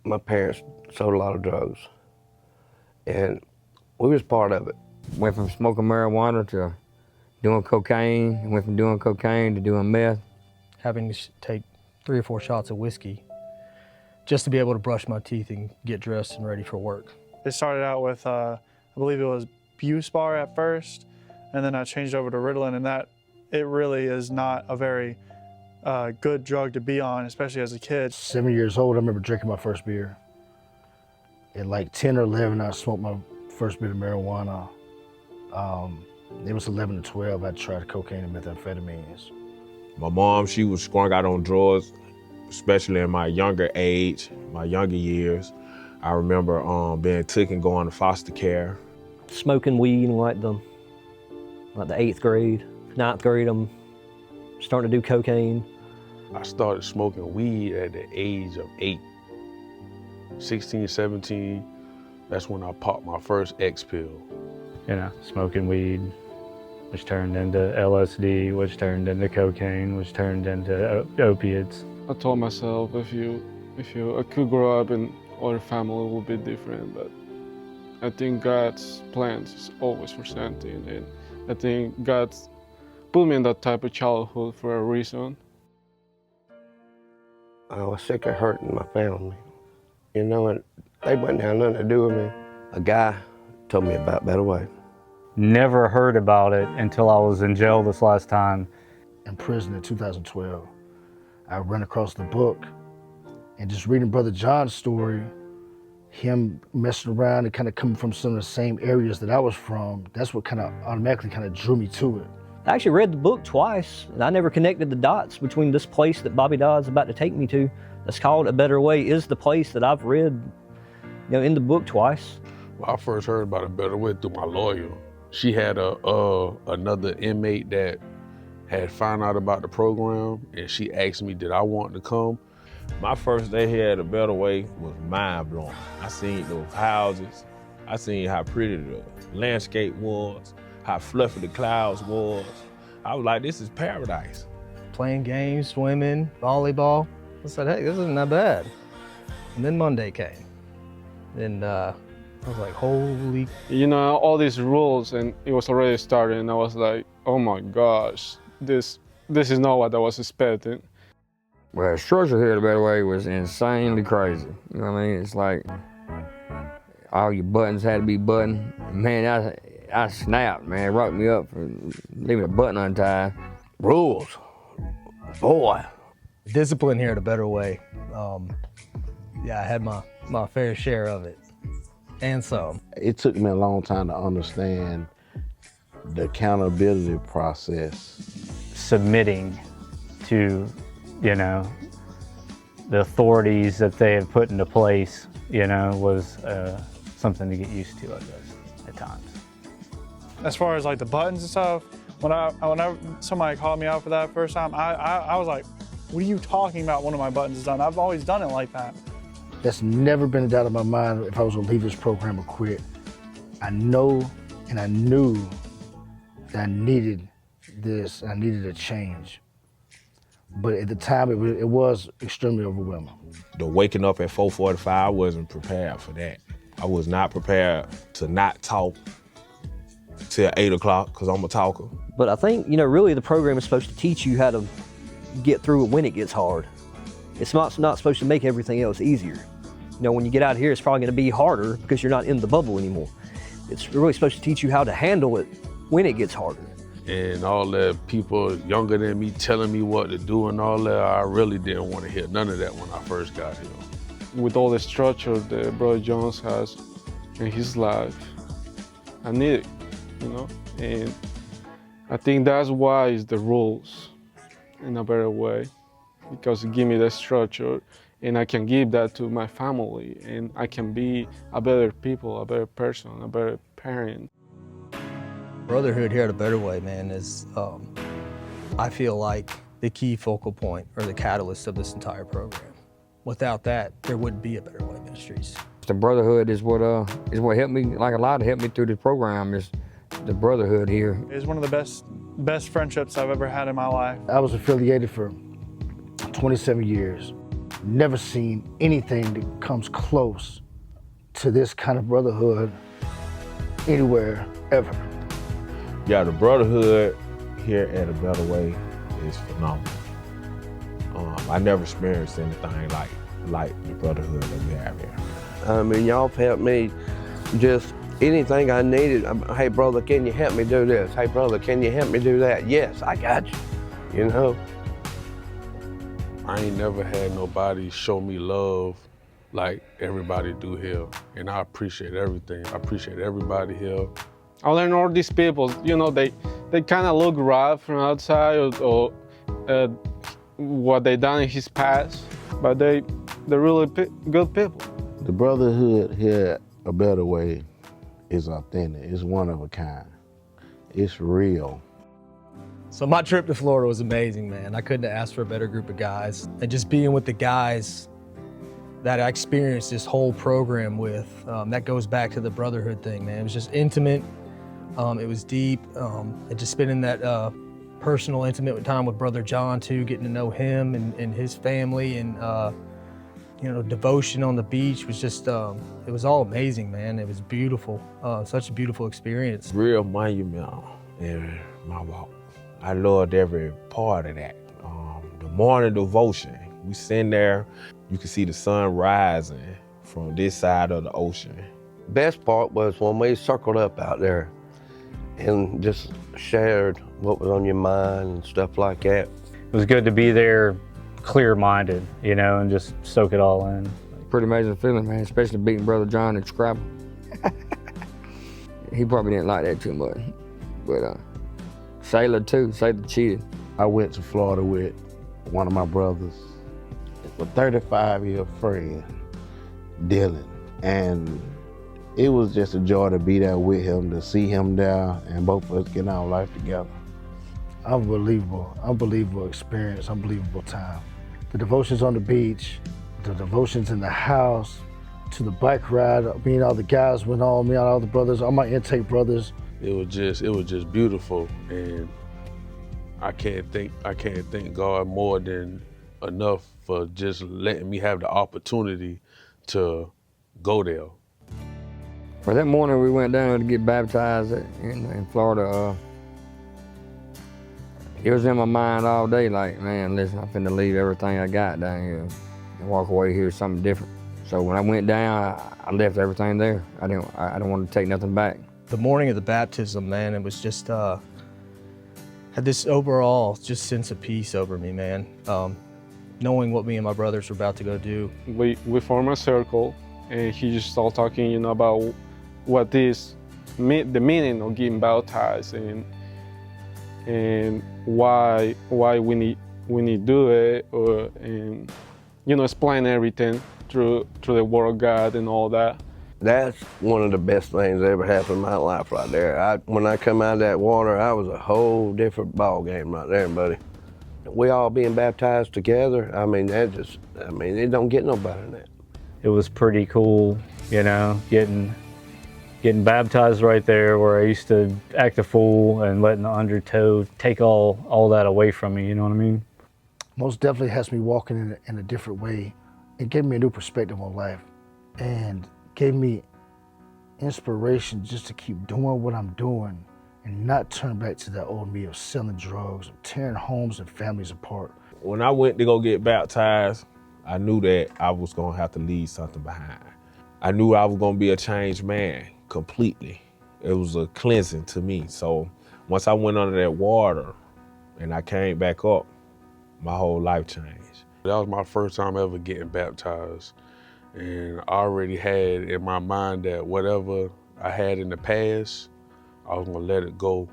My parents sold a lot of drugs, and we was part of it. Went from smoking marijuana to doing cocaine, went from doing cocaine to doing meth. Having to take 3 or 4 shots of whiskey just to be able to brush my teeth and get dressed and ready for work. It started out with, I believe it was Buspar at first, and then I changed over to Ritalin, and that it really is not a very good drug to be on, especially as a kid. 7 years old, I remember drinking my first beer. At like 10 or 11, I smoked my first bit of marijuana. It was 11 to 12, I tried cocaine and methamphetamines. My mom, she was strung out on drugs, especially in my younger age, my younger years. I remember being taken, going to foster care. Smoking weed in like the 8th grade, 9th grade, I'm starting to do cocaine. I started smoking weed at the age of 8. 16, 17, that's when I popped my first X pill. You know, smoking weed, which turned into LSD, which turned into cocaine, which turned into opiates. I told myself if I could grow up in other family, it would be different, but I think God's plans is always for something, and I think God's put me in that type of childhood for a reason. I was sick of hurting my family, you know, and they wouldn't have nothing to do with me. A guy told me about Better Way. Never heard about it until I was in jail this last time. In prison in 2012, I ran across the book, and just reading Brother John's story, him messing around and kind of coming from some of the same areas that I was from, that's what kind of automatically kind of drew me to it. I actually read the book twice, and I never connected the dots between this place that Bobby Dodd's about to take me to. That's called A Better Way, is the place that I've read, you know, in the book twice. Well, I first heard about A Better Way through my lawyer. She had another inmate that had found out about the program, and she asked me, did I want to come? My first day here at A Better Way was mind-blowing. I seen those houses. I seen how pretty the landscape was, how fluffy the clouds was. I was like, this is paradise. Playing games, swimming, volleyball. I said, hey, this isn't that bad. And then Monday came. And I was like, holy. You know, all these rules, and it was already started, and I was like, oh my gosh, this is not what I was expecting. Well, the structure here at the Better Way was insanely crazy. You know what I mean? It's like all your buttons had to be buttoned. Man, I snapped, man. It rocked me up for leaving a button untied. Rules, boy. Discipline here at A Better Way. Yeah, I had my fair share of it, and some. It took me a long time to understand the accountability process. Submitting to, you know, the authorities that they had put into place, you know, was something to get used to, I guess, at times. As far as like the buttons and stuff, whenever somebody called me out for that first time, I was like, what are you talking about one of my buttons is done? I've always done it like that. That's never been a doubt in my mind if I was gonna leave this program or quit. I know and I knew that I needed this, I needed a change. But at the time, it was extremely overwhelming. The waking up at 4:45, I wasn't prepared for that. I was not prepared to not talk till 8 o'clock, because I'm a talker. But I think, you know, really the program is supposed to teach you how to get through it when it gets hard. It's not supposed to make everything else easier. You know, when you get out here, it's probably gonna be harder because you're not in the bubble anymore. It's really supposed to teach you how to handle it when it gets harder. And all the people younger than me telling me what to do and all that, I really didn't want to hear none of that when I first got here. With all the structure that Brother Jones has in his life, I need it, you know? And I think that's why it's the rules in A Better Way, because it give me the structure, and I can give that to my family, and I can be a better people, a better person, a better parent. Brotherhood here at A Better Way, man, is, I feel like the key focal point or the catalyst of this entire program. Without that, there wouldn't be A Better Way Ministries. The brotherhood is what helped me, like a lot helped me through the program, is the brotherhood here. It's one of the best friendships I've ever had in my life. I was affiliated for 27 years. never seen anything that comes close to this kind of brotherhood anywhere ever. Yeah, the brotherhood here at A Better Way is phenomenal. I never experienced anything like the brotherhood that we have here. I mean, y'all have helped me just anything I needed. Hey, brother, can you help me do this? Hey, brother, can you help me do that? Yes, I got you, you know? I ain't never had nobody show me love like everybody do here. And I appreciate everything. I appreciate everybody here. I learned all these people, you know, they kind of look rough from outside or what they done in his past, but they're really good people. The brotherhood here at A Better Way is authentic. It's one of a kind. It's real. So my trip to Florida was amazing, man. I couldn't have asked for a better group of guys. And just being with the guys that I experienced this whole program with, that goes back to the brotherhood thing, man. It was just intimate, it was deep, and just spending that personal, intimate time with Brother John too, getting to know him and his family, and you know, devotion on the beach was just, it was all amazing, man. It was beautiful, such a beautiful experience. Real monumental in my walk. I loved every part of that. The morning devotion, we sitting there, you could see the sun rising from this side of the ocean. Best part was when we circled up out there and just shared what was on your mind and stuff like that. It was good to be there clear-minded, you know, and just soak it all in. Pretty amazing feeling, man, especially beating Brother John at Scrabble. He probably didn't like that too much, but Sailor too, Sailor cheated. I went to Florida with one of my brothers, a 35-year friend, Dylan, and it was just a joy to be there with him, to see him there, and both of us getting our life together. Unbelievable experience, unbelievable time. The devotions on the beach, the devotions in the house, to the bike ride, me and all the guys went on, me and all the brothers, all my intake brothers. It was just beautiful, and I can't thank God more than enough for just letting me have the opportunity to go there. Well, that morning we went down to get baptized in Florida. It was in my mind all day, like, man, listen, I'm finna leave everything I got down here and walk away here with something different. So when I went down, I left everything there. I didn't want to take nothing back. The morning of the baptism, man, it was just, had this overall just sense of peace over me, man. Knowing what me and my brothers were about to go do. We formed a circle, and he just started talking, you know, about what the meaning of getting baptized and why we need to do it, and you know, explain everything through the Word of God and all that. That's one of the best things that ever happened in my life right there. When I come out of that water, I was a whole different ball game right there, buddy. We all being baptized together, I mean, it don't get no better than that. It was pretty cool, you know, getting baptized right there where I used to act a fool and letting the undertow take all that away from me, you know what I mean? Most definitely has me walking in a different way. It gave me a new perspective on life and gave me inspiration just to keep doing what I'm doing and not turn back to that old me of selling drugs, of tearing homes and families apart. When I went to go get baptized, I knew that I was gonna have to leave something behind. I knew I was gonna be a changed man completely. It was a cleansing to me. So once I went under that water and I came back up, my whole life changed. That was my first time ever getting baptized. And I already had in my mind that whatever I had in the past, I was gonna let it go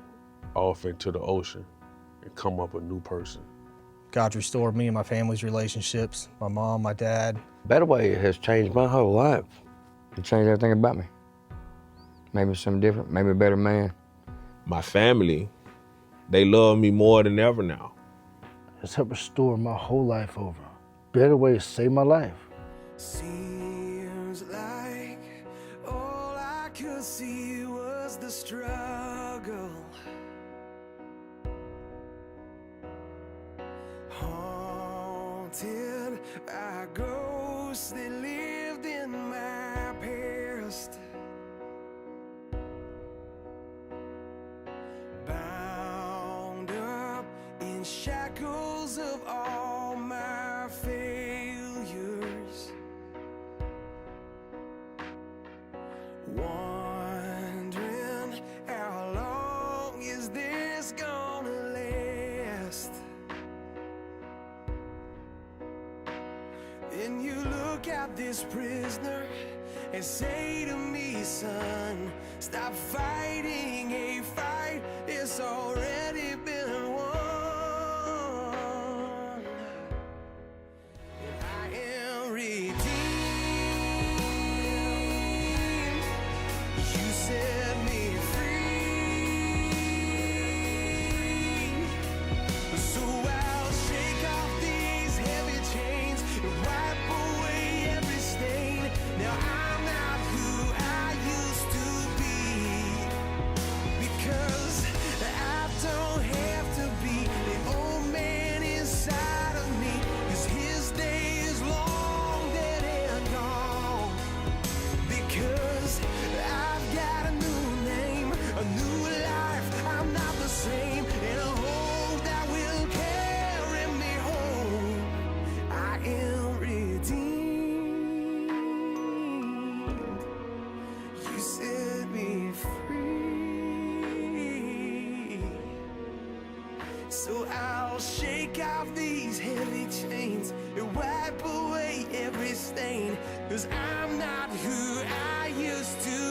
off into the ocean and come up a new person. God restored me and my family's relationships, my mom, my dad. Better Way has changed my whole life. It changed everything about me. Made me something different, made me a better man. My family, they love me more than ever now. It's helped restore my whole life over. Better Way saved my life. Seems like all I could see was the struggle. Haunted by ghosts that lived in my past. Bound up in shackles of all my failures, wondering how long is this gonna last. Then you look at this prisoner and say to me, son, stop fighting a fight it's already been won. And I am redeemed. You set me free. So I'll shake off these heavy chains and wipe away every stain. Now I'm not who I used to be, because I don't have to be the old man inside of me, 'cause his day is long dead and gone. Because I've got a new name, a new life, I'm not the same, and a hope that will carry me home. I am redeemed. You set me free. So I'll shake off these heavy chains and wipe away every stain, 'cause I'm not who I used to